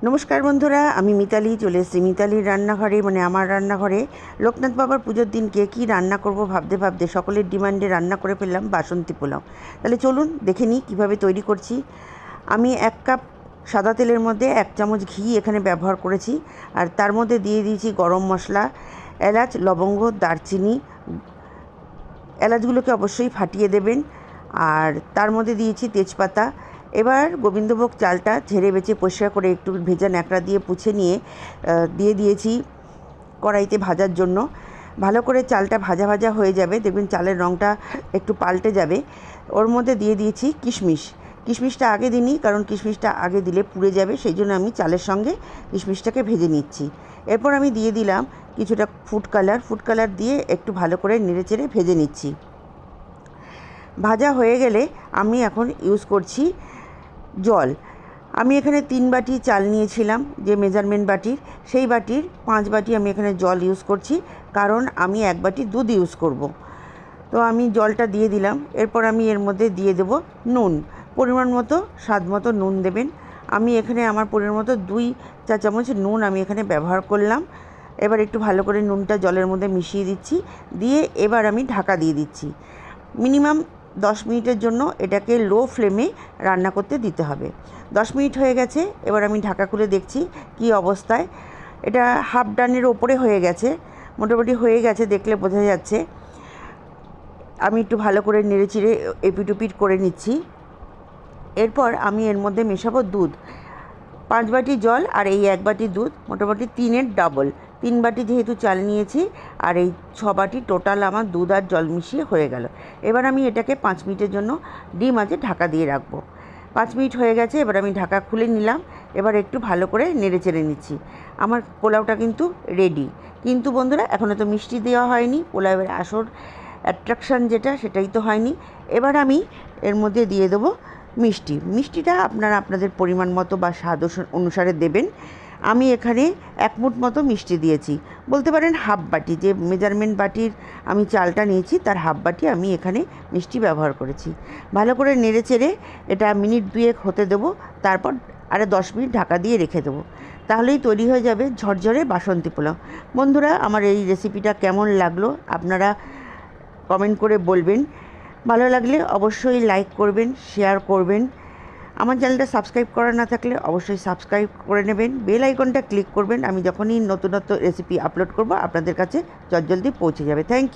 নমস্কার বন্ধুরা, আমি মিতালি চলে এসেছি মিতালির রান্নাঘরে, মানে আমার রান্নাঘরে। লোকনাথ বাবার পুজোর দিনকে কী রান্না করব ভাবতে ভাবতে সকলের ডিমান্ডে রান্না করে ফেললাম বাসন্তী পোলাও। তাহলে চলুন দেখে নিই কীভাবে তৈরি করছি। আমি 1 কাপ সাদা তেলের মধ্যে 1 চামচ ঘি এখানে ব্যবহার করেছি, আর তার মধ্যে দিয়ে দিয়েছি গরম মশলা, এলাচ, লবঙ্গ, দারচিনি। এলাচগুলোকে অবশ্যই ফাটিয়ে দেবেন। আর তার মধ্যে দিয়েছি তেজপাতা। এবার গোবিন্দভোগ চালটা ঝেড়ে বেছে পরিষ্কার করে একটু ভেজা ন্যাকড়া দিয়ে পুছে নিয়ে দিয়ে দিয়েছি কড়াইতে ভাজার জন্য। ভালো করে চালটা ভাজা ভাজা হয়ে যাবে, দেখবেন চালের রঙটা একটু পাল্টে যাবে। ওর মধ্যে দিয়ে দিয়েছি কিশমিশ। কিশমিশটা আগে দিইনি, কারণ কিশমিশটা আগে দিলে পুড়ে যাবে, সেই জন্য আমি চালের সঙ্গে কিশমিশটাকে ভেজে নিচ্ছি। এরপর আমি দিয়ে দিলাম কিছুটা ফুড কালার দিয়ে একটু ভালো করে নেড়েচেড়ে ভেজে নিচ্ছি। ভাজা হয়ে গেলে আমি এখন ইউজ করছি জল। আমি এখানে 3 বাটি চাল নিয়েছিলাম, যে মেজারমেন্ট বাটির, সেই বাটির 5 বাটি আমি এখানে জল ইউজ করছি, কারণ আমি 1 বাটি দুধ ইউজ করব। তো আমি জলটা দিয়ে দিলাম। এরপর আমি এর মধ্যে দিয়ে দেব নুন, পরিমাণ মতো, স্বাদ মতো নুন দেবেন। আমি এখানে আমার পরিমাণ মতো 2 চা চামচ নুন আমি এখানে ব্যবহার করলাম। এবার একটু ভালো করে নুনটা জলের মধ্যে মিশিয়ে দিচ্ছি, দিয়ে এবার আমি ঢাকা দিয়ে দিচ্ছি। মিনিমাম 10 মিনিটের জন্য এটাকে লো ফ্লেমে রান্না করতে দিতে হবে। 10 মিনিট হয়ে গেছে, এবার আমি ঢাকা খুলে দেখছি কি অবস্থায়। এটা হাফ ডানের ওপরে হয়ে গেছে, মোটামুটি হয়ে গেছে, দেখলে বোঝা যাচ্ছে। আমি একটু ভালো করে নেড়েচেড়ে এপিট করে নিচ্ছি। এরপর আমি এর মধ্যে মেশাবো দুধ। 5 বাটি জল আর এই 1 বাটি দুধ, মোটামুটি 3-এর ডাবল। 3 বাটি যেহেতু চাল নিয়েছি, আর এই 6 বাটি টোটাল আমার দুধ আর জল মিশিয়ে হয়ে গেল। এবার আমি এটাকে 5 মিনিটের জন্য ডিম আছে ঢাকা দিয়ে রাখবো। 5 মিনিট হয়ে গেছে, এবার আমি ঢাকা খুলে নিলাম। এবার একটু ভালো করে নেড়েচেড়ে নিচ্ছি। আমার পোলাওটা কিন্তু রেডি। কিন্তু বন্ধুরা, এখনও তো মিষ্টি দেওয়া হয়নি। পোলাওয়ের আসল অ্যাট্রাকশান যেটা, সেটাই তো হয়নি। এবার আমি এর মধ্যে দিয়ে দেবো মিষ্টিটা আপনারা আপনাদের পরিমাণ মতো বা স্বাদ অনুসারে দেবেন। আমি এখানে 1 মুঠ মতো মিষ্টি দিয়েছি, বলতে পারেন হাফ বাটি, যে মেজারমেন্ট বাটির আমি চালটা নিয়েছি তার হাফ বাটি আমি এখানে মিষ্টি ব্যবহার করেছি। ভালো করে নেড়েচেড়ে এটা মিনিট 2 হতে দেবো, তারপর আরও 10 মিনিট ঢাকা দিয়ে রেখে দেবো। তাহলেই তৈরি হয়ে যাবে ঝরঝরে বাসন্তী পোলাও। বন্ধুরা, আমার এই রেসিপিটা কেমন লাগলো আপনারা কমেন্ট করে বলবেন। ভালো লাগলে অবশ্যই লাইক করবেন, শেয়ার করবেন। আমার চ্যানেলটা সাবস্ক্রাইব করা না থাকলে অবশ্যই সাবস্ক্রাইব করে নেবেন, বেল আইকনটা ক্লিক করবেন। আমি যখনই নতুন রেসিপি আপলোড করব আপনাদের কাছে জলদি পৌঁছে যাবে। Thank you.